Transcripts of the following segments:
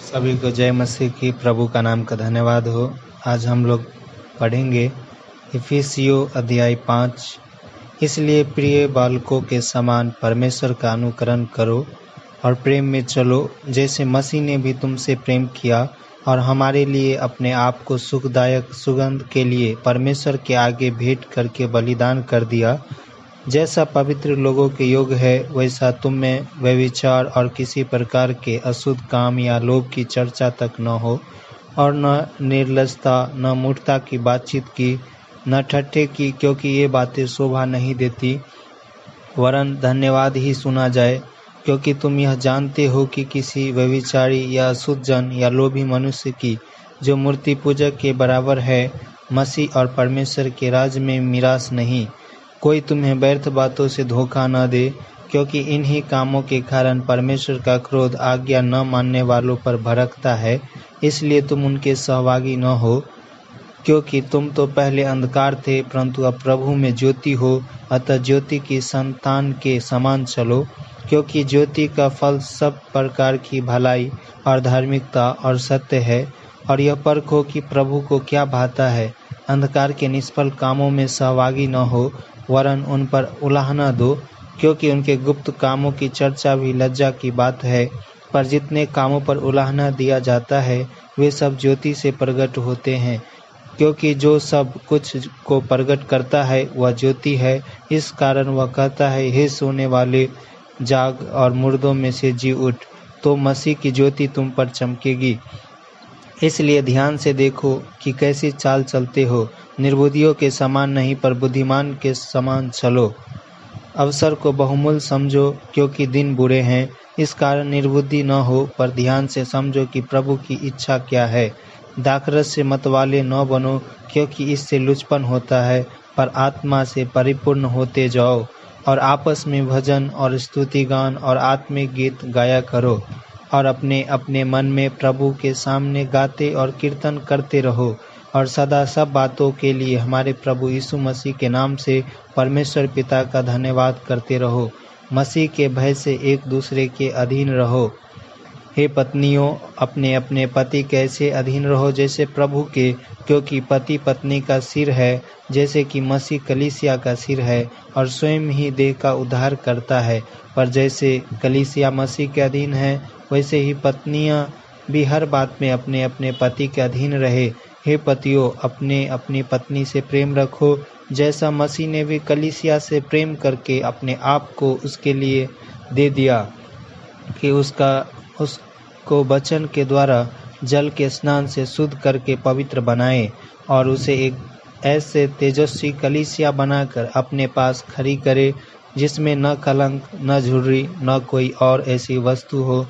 सभी को जय मसीह की। प्रभु का नाम का धन्यवाद हो। आज हम लोग पढ़ेंगे इफिसियों अध्याय 5। इसलिए प्रिय बालकों के समान परमेश्वर का अनुकरण करो और प्रेम में चलो, जैसे मसीह ने भी तुमसे प्रेम किया और हमारे लिए अपने आप को सुखदायक सुगंध के लिए परमेश्वर के आगे भेंट करके बलिदान कर दिया। जैसा पवित्र लोगों के योग है, वैसा तुम में व्यभिचार और किसी प्रकार के अशुद्ध काम या लोभ की चर्चा तक न हो, और न निर्लजता, न मूर्खता की बातचीत की, न ठट्ठे की, क्योंकि ये बातें शोभा नहीं देती, वरन धन्यवाद ही सुना जाए। क्योंकि तुम यह जानते हो कि किसी व्यभिचारी या अशुद्ध जन या लोभी मनुष्य की, जो मूर्ति पूजक के बराबर है, मसीह और परमेश्वर के राज्य में मिरास नहीं। कोई तुम्हें व्यर्थ बातों से धोखा न दे, क्योंकि इन्हीं कामों के कारण परमेश्वर का क्रोध आज्ञा न मानने वालों पर भड़कता है। इसलिए तुम उनके सहभागी न हो, क्योंकि तुम तो पहले अंधकार थे, परंतु अब प्रभु में ज्योति हो। अतः ज्योति की संतान के समान चलो, क्योंकि ज्योति का फल सब प्रकार की भलाई और धार्मिकता और सत्य है। और यह परखो कि प्रभु को क्या भाता है। अंधकार के निष्फल कामों में सहभागी न हो, वरन उन पर उलाहना दो, क्योंकि उनके गुप्त कामों की चर्चा भी लज्जा की बात है। पर जितने कामों पर उलाहना दिया जाता है, वे सब ज्योति से प्रकट होते हैं, क्योंकि जो सब कुछ को प्रकट करता है वह ज्योति है। इस कारण वह कहता है, हे सोने वाले, जाग और मुर्दों में से जी उठ, तो मसीह की ज्योति तुम पर चमकेगी। इसलिए ध्यान से देखो कि कैसी चाल चलते हो, निर्बुद्धियों के समान नहीं, पर बुद्धिमान के समान चलो। अवसर को बहुमूल्य समझो, क्योंकि दिन बुरे हैं। इस कारण निर्बुद्धि न हो, पर ध्यान से समझो कि प्रभु की इच्छा क्या है। दाखरस से मतवाले न बनो, क्योंकि इससे लुचपन होता है, पर आत्मा से परिपूर्ण होते जाओ, और आपस में भजन और स्तुति गान और आत्मिक गीत गाया करो, और अपने अपने मन में प्रभु के सामने गाते और कीर्तन करते रहो। और सदा सब बातों के लिए हमारे प्रभु यीशु मसीह के नाम से परमेश्वर पिता का धन्यवाद करते रहो। मसीह के भय से एक दूसरे के अधीन रहो। हे पत्नियों, अपने अपने पति के ऐसे अधीन रहो जैसे प्रभु के, क्योंकि पति पत्नी का सिर है, जैसे कि मसीह कलीसिया का सिर है और स्वयं ही देह का उद्धार करता है। पर जैसे कलीसिया मसीह के अधीन है, वैसे ही पत्नियां भी हर बात में अपने अपने पति के अधीन रहे। हे पतियों, अपने अपनी पत्नी से प्रेम रखो, जैसा मसीह ने भी कलीसिया से प्रेम करके अपने आप को उसके लिए दे दिया, कि उसको वचन के द्वारा जल के स्नान से शुद्ध करके पवित्र बनाए, और उसे एक ऐसे तेजस्वी कलीसिया बनाकर अपने पास खड़ी करे, जिसमें न कलंक, न झुर्री, न कोई और ऐसी वस्तु हो,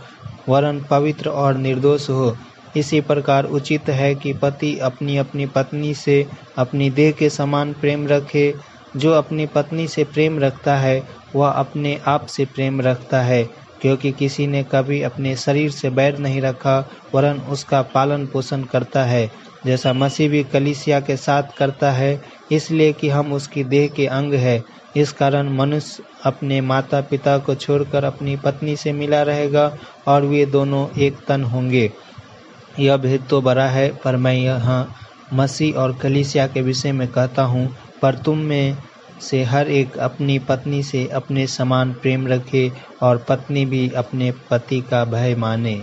वरन पवित्र और निर्दोष हो। इसी प्रकार उचित है कि पति अपनी अपनी पत्नी से अपनी देह के समान प्रेम रखे। जो अपनी पत्नी से प्रेम रखता है, वह अपने आप से प्रेम रखता है, क्योंकि किसी ने कभी अपने शरीर से बैर नहीं रखा, वरन उसका पालन पोषण करता है, जैसा मसीह भी कलीसिया के साथ करता है, इसलिए कि हम उसकी देह के अंग है। इस कारण मनुष्य अपने माता पिता को छोड़कर अपनी पत्नी से मिला रहेगा, और वे दोनों एक तन होंगे। यह भेद तो बड़ा है, पर मैं यहाँ मसीह और कलीसिया के विषय में कहता हूँ। पर तुम में से हर एक अपनी पत्नी से अपने समान प्रेम रखे, और पत्नी भी अपने पति का भय माने।